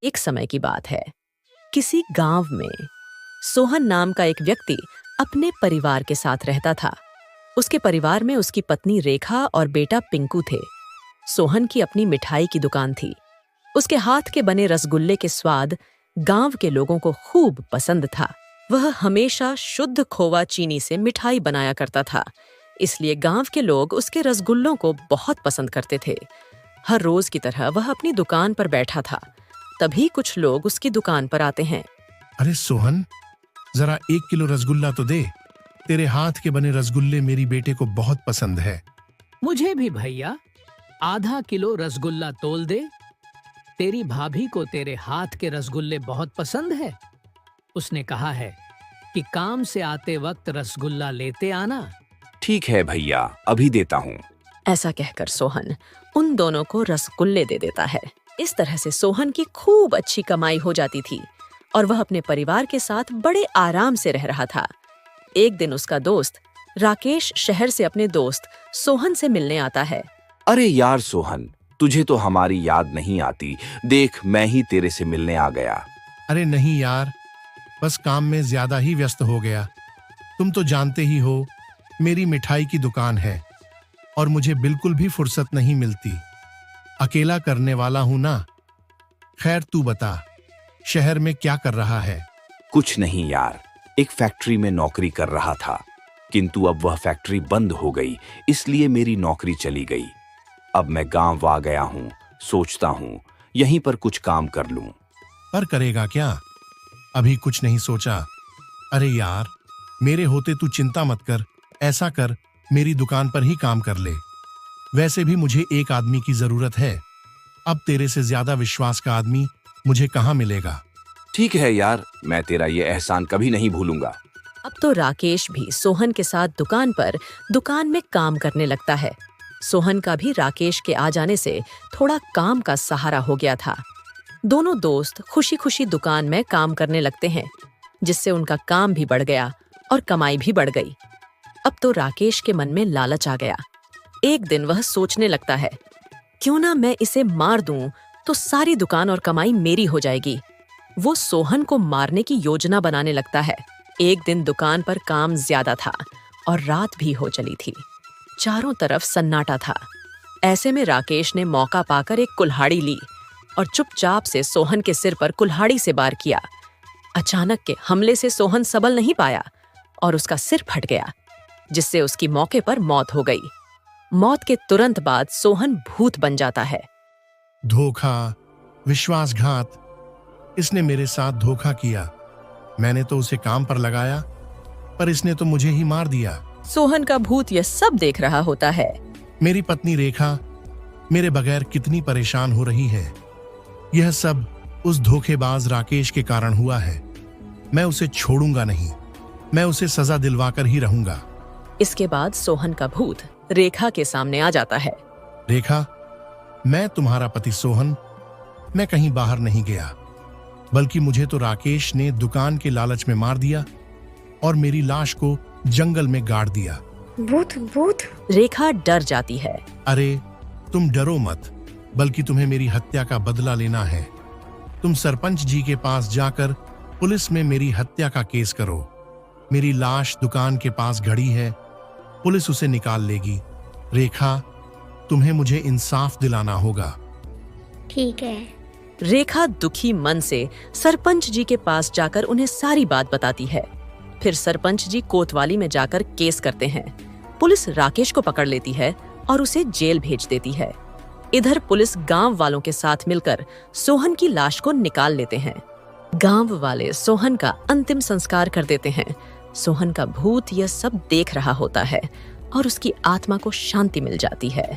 एक समय की बात है। किसी गांव में सोहन नाम का एक व्यक्ति अपने परिवार के साथ रहता था। उसके परिवार में उसकी पत्नी रेखा और बेटा पिंकू थे। सोहन की अपनी मिठाई की दुकान थी। उसके हाथ के बने रसगुल्ले के स्वाद गांव के लोगों को खूब पसंद था। वह हमेशा शुद्ध खोवा चीनी से मिठाई बनाया करता था, इसलिए गांव के लोग उसके रसगुल्लों को बहुत पसंद करते थे। हर रोज की तरह वह अपनी दुकान पर बैठा था। तभी कुछ लोग उसकी दुकान पर आते हैं। अरे सोहन, जरा 1 किलो रसगुल्ला तो दे। तेरे हाथ के बने रसगुल्ले मेरी बेटे को बहुत पसंद है। मुझे भी भैया, आधा किलो रसगुल्ला तोल दे। तेरी भाभी को तेरे हाथ के रसगुल्ले बहुत पसंद है। उसने कहा है कि काम से आते वक्त रसगुल्ला लेते आना। ठीक है भैया, अभी देता हूँ। ऐसा कहकर सोहन उन दोनों को रसगुल्ले दे देता है। इस तरह से सोहन की खूब अच्छी कमाई हो जाती थी और वह अपने परिवार के साथ बड़े आराम से रह रहा था। एक दिन उसका दोस्त राकेश शहर से अपने दोस्त सोहन से मिलने आता है। अरे यार सोहन, तुझे तो हमारी याद नहीं आती। देख, मैं ही तेरे से मिलने आ गया। अरे नहीं यार, बस काम में ज्यादा ही व्यस्त हो गया। तुम तो जानते ही हो, मेरी मिठाई की दुकान है और मुझे बिल्कुल भी फुर्सत नहीं मिलती। अकेला करने वाला हूं ना। खैर तू बता, शहर में क्या कर रहा है? कुछ नहीं यार, एक फैक्ट्री में नौकरी कर रहा था, किंतु अब वह फैक्ट्री बंद हो गई, इसलिए मेरी नौकरी चली गई। अब मैं गांव आ गया हूँ। सोचता हूँ यहीं पर कुछ काम कर लूं। पर करेगा क्या? अभी कुछ नहीं सोचा? अरे यार, मेरे होते तू चिंता मत कर। ऐसा कर, मेरी दुकान पर ही काम कर ले। वैसे भी मुझे एक आदमी की जरूरत है। अब तेरे से ज्यादा विश्वास का आदमी मुझे कहाँ मिलेगा? ठीक है यार, मैं तेरा ये एहसान कभी नहीं भूलूंगा। अब तो राकेश भी सोहन के साथ दुकान में काम करने लगता है। सोहन का भी राकेश के आ जाने से थोड़ा काम का सहारा हो गया था। दोनों दोस्त खुशी खुशी दुकान में काम करने लगते हैं, जिससे उनका काम भी बढ़ गया और कमाई भी बढ़ गई। अब तो राकेश के मन में लालच आ गया। एक दिन वह सोचने लगता है, क्यों ना मैं इसे मार दूं तो सारी दुकान और कमाई मेरी हो जाएगी। वो सोहन को मारने की योजना बनाने लगता है। एक दिन दुकान पर काम ज्यादा था और रात भी हो चली थी। चारों तरफ सन्नाटा था। ऐसे में राकेश ने मौका पाकर एक कुल्हाड़ी ली और चुपचाप से सोहन के सिर पर कुल्हाड़ी से वार किया। अचानक के हमले से सोहन संभल नहीं पाया और उसका सिर फट गया, जिससे उसकी मौके पर मौत हो गई। मौत के तुरंत बाद सोहन भूत बन जाता है। धोखा, विश्वासघात, इसने मेरे साथ धोखा किया। मैंने तो उसे काम पर लगाया, पर इसने तो मुझे ही मार दिया। सोहन का भूत यह सब देख रहा होता है। मेरी पत्नी रेखा मेरे बगैर कितनी परेशान हो रही है। यह सब उस धोखेबाज राकेश के कारण हुआ है। मैं उसे छोड़ूंगा नहीं। मैं उसे सजा दिलवाकर ही रहूंगा। इसके बाद सोहन का भूत रेखा के सामने आ जाता है। रेखा, मैं तुम्हारा पति सोहन। मैं कहीं बाहर नहीं गया, बल्कि मुझे तो राकेश ने दुकान के लालच में मार दिया और मेरी लाश को जंगल में गाड़ दिया। भूत भूत। रेखा डर जाती है। अरे तुम डरो मत, बल्कि तुम्हें मेरी हत्या का बदला लेना है। तुम सरपंच जी के पास जाकर पुलिस में मेरी हत्या का केस करो। मेरी लाश दुकान के पास घड़ी है, पुलिस उसे निकाल लेगी। रेखा, तुम्हें मुझे इंसाफ दिलाना होगा। ठीक है। रेखा दुखी मन से सरपंच जी के पास जाकर उन्हें सारी बात बताती है। फिर सरपंच जी कोतवाली में जाकर केस करते हैं। पुलिस राकेश को पकड़ लेती है और उसे जेल भेज देती है। इधर पुलिस गांव वालों के साथ मिलकर सोहन की लाश को निकाल लेते हैं। गांव वाले सोहन का अंतिम संस्कार कर देते हैं। सोहन का भूत यह सब देख रहा होता है और उसकी आत्मा को शांति मिल जाती है।